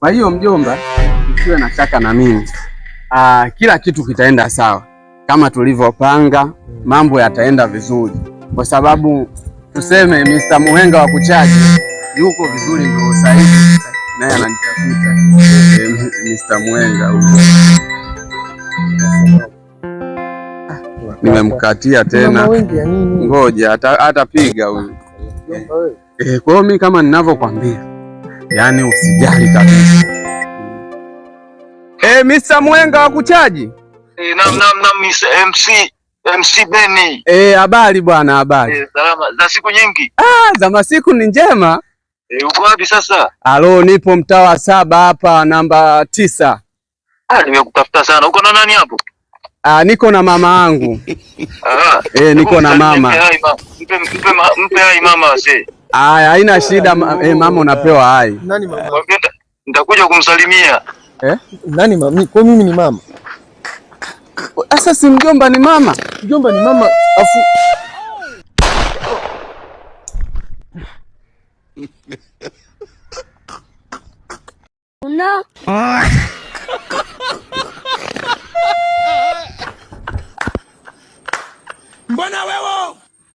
Kwa hiyo mjomba, usiwe na shaka na mimi. Kila kitu kitaenda sawa kama tulivyopanga, mambo yataenda vizuri, kwa sababu tuseme Mr. Muhenga wa kuchaji yuko vizuri, ndio sasa hivi naye ananitafuta. Mr. Muhenga huyo nimemkatia tena, ngoja atapiga huyu. Kwa hiyo mimi kama ninavyokuambia, yani usijali kabisa. Mr. Muhenga wa kuchaji. Naam, MC Beni. Habari bwana, habari. Salama. Za siku nyingi. Za masiku ni njema. Uko wapi sasa? Nipo mtaa wa 7 hapa namba 9. Nimekutafuta sana. Uko na nani hapo? Niko na mama yangu. Niko na mama. Mpe hai mama wase. Haina shida, mama unapewa hai. Nani mama? Nitakuja kumsalimia. Nani mama? Kwa mimi ni mama. Sasa si mjomba ni mama? Mjomba ni mama afu No.